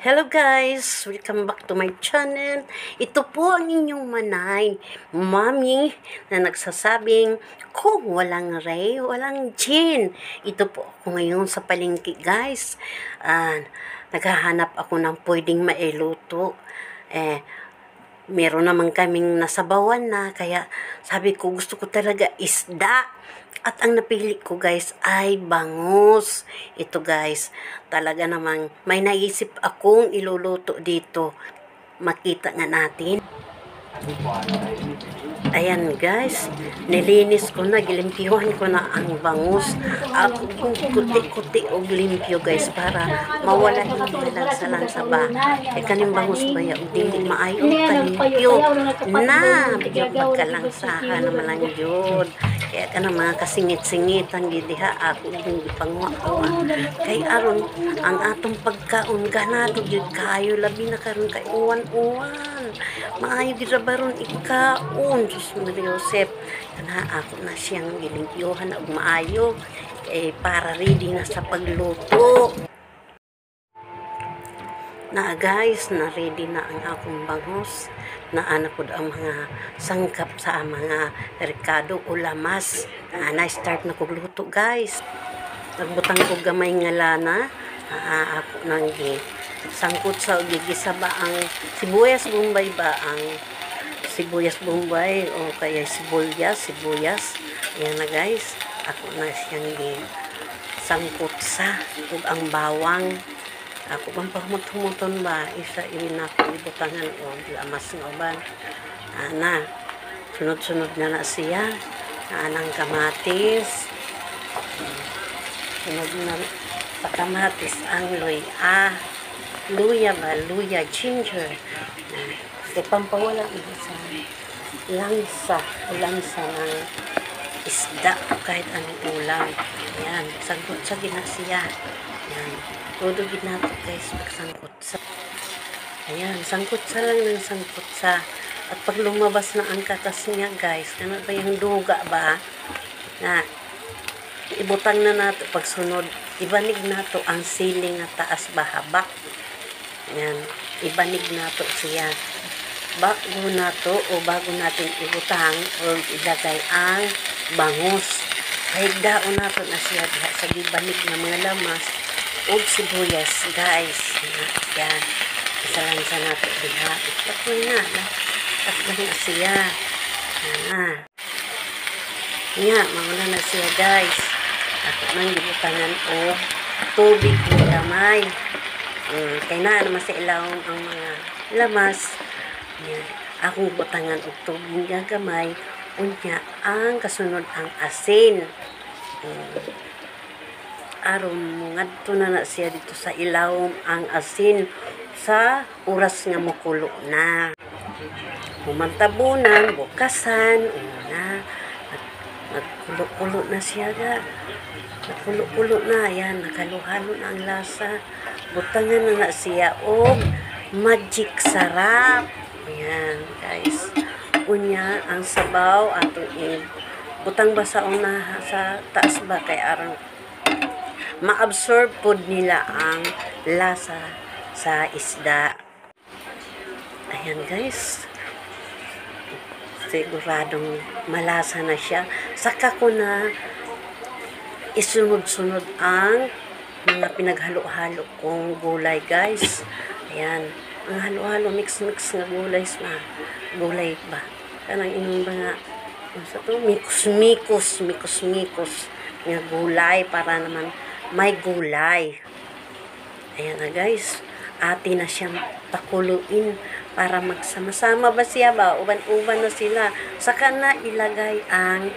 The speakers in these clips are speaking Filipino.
Hello guys! Welcome back to my channel. Ito po ang inyong manay, Mami, na nagsasabing, kung walang Ray, walang Jin. Ito po ako ngayon sa palengke guys. Naghahanap ako ng pwedeng mailuto. Meron naman kaming nasabawan na, kaya sabi ko gusto ko talaga isda. At ang napili ko guys ay bangus. Ito guys, talaga namang may naisip akong iluluto dito. Makita nga natin. Ayan guys, nilinis ko na, gilimpihuan ko na ang bangus. Ako kuti-kuti og limpyo guys para mawala yung lansa-lansa ba. Kaning bangus ba yung dili maayo kalimpyo na bigyan magkalangsahan naman lang yun. Kaya ka na mga kasingit-singitan gidiha ako yung ipangwa-wa. Kay aron ang atong pagkaon ganado gyud kayo labi na karon kay uwan-uwan. Maayo gid baron ikaon. Diyos Maria Josep, kana ako na siyang gilimpyohan og maayo para ready na sa pagluto. Na guys, na ready na ang akong bangus. Naana po ang mga sangkap sa mga ricado o lamas. Na-start na kog luto guys. Nagbutang ko gamay nga lana. Ako nang sangkot sa gigisa ba ang sibuyas bombay ba ang sibuyas bombay o kaya sibuyas. Ayan na guys. Ako na siyang sangkot sa ug ang bawang. Ako bang pahumot-humuton ba? Isa na ako ibutangan o lamas ng uban. Ana, sunod-sunod na siya. Anang kamatis. Sunod na sa kamatis ang luya, ginger. Pampawala sa lansa ng isda o kahit anong ulam. Ayan, sangkot sa ginasiya. Ayan, todo ginato guys, pagsangkot sa. Ayan, sangkot sa lang ng sangkot sa. At pag lumabas na ang katas niya guys, ano ba yung duga ba? Na, ibutang na nato pagsunod. Ibanig nato ang siling na taas bahaba. Ayan, ibanig nato siya. Bago natin ibutang o ilagay ang bangus. Kahigdaon nato na siya diha sa gibanig na mga lamas o sibuyas guys. Yan. Isalansa nato diha. Itakoy na. Takbo na siya. Yan. Mawala na siya guys. Ako nang gibutangan o tubig ng gamay. Kaya na naman sa ilawom ang mga lamas. Yan. Akong butangan og tubig nga gamay unya ang kasunod ang asin. Aron ngadto na siya dito sa ilawom ang asin sa oras nga mokulo na. Humantabunan, bukasan, una nagkulo-kulo na siya ga. Nagkulo-kulo na yan, nakaluhalo na ang lasa. Butangan na siya og magic sarap. Ayan, guys. Unya, ang sabaw atong butang ba sa una sa taas ba kay arang ma-absorb pod nila ang lasa sa isda. Ayan, guys. Siguradong malasa na siya. Saka ko na isunod-sunod ang mga pinaghalo-halo kong gulay, guys. Ayan. Ang halo-halo, mix-mix nga gulay ba? Kanang inyong ba nga, sa to, mikos-mikos nga gulay para naman may gulay. Ayan na guys, ati na siyang pakuluin para magsama-sama ba siya ba? Uban-uban na sila. Saka na ilagay ang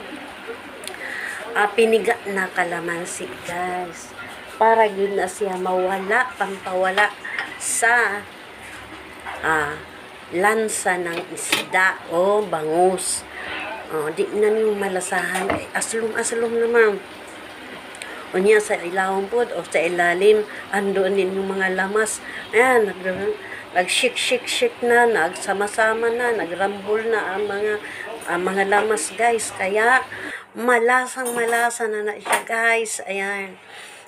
piniga na kalamansi guys. Para yun na siya pampawala sa lansa ng isda o bangus. Di na niyo malasahan. Aslom-aslom naman. O niya sa ilawom po o sa ilalim, andoon din yung mga lamas. Ayan, nag-shik na, nagsama-sama na, nagrambol na ang mga lamas guys. Kaya malasa na siya guys. Ayan.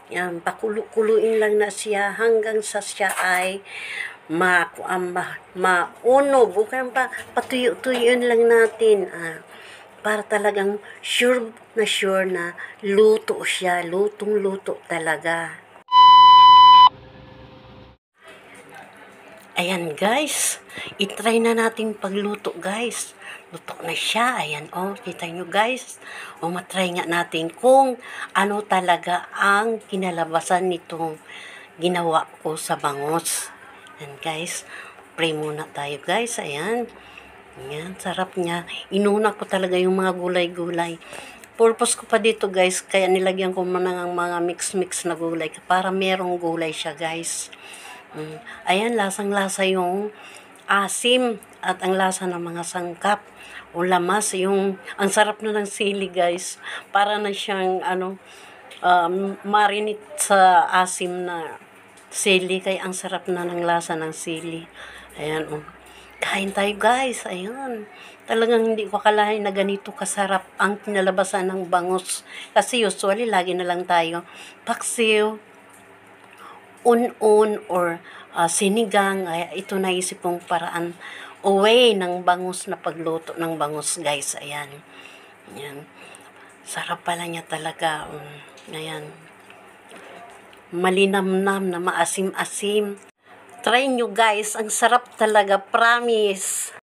Yan, pakulu-kuluin lang na siya hanggang sa siya ay maunog. O kaya patuyo-tuyuin lang natin. Para talagang sure na luto siya. Lutong-luto talaga. Ayan guys, itry na natin pagluto guys. Luto na siya. Ayan kita nyo guys. Matry nga natin kung ano talaga ang kinalabasan nitong ginawa ko sa bangos. Ayan guys, pray muna tayo guys. Ayan. Ayan, sarap niya. Inuna ko talaga yung mga gulay-gulay. Purpose ko pa dito guys, kaya nilagyan ko ng mga mix-mix na gulay para merong gulay siya guys. Ayan, lasang-lasa yung asim at ang lasa ng mga sangkap o lamas. Ang sarap na ng sili guys. Para na siyang marinate sa asim na sili. Kaya ang sarap na ng lasa ng sili. Ayan, kain tayo guys. Ayan. Talagang hindi ko akalain na ganito kasarap ang kinalabasan ng bangus. Kasi usually, lagi na lang tayo paksiw, un-un or sinigang. Ito naisip kong paraan way ng bangus na pagluto ng bangus guys. Ayan. Ayan. Sarap pala niya talaga. Ayan. Malinamnam na maasim-asim. Try nyo guys. Ang sarap talaga. Promise.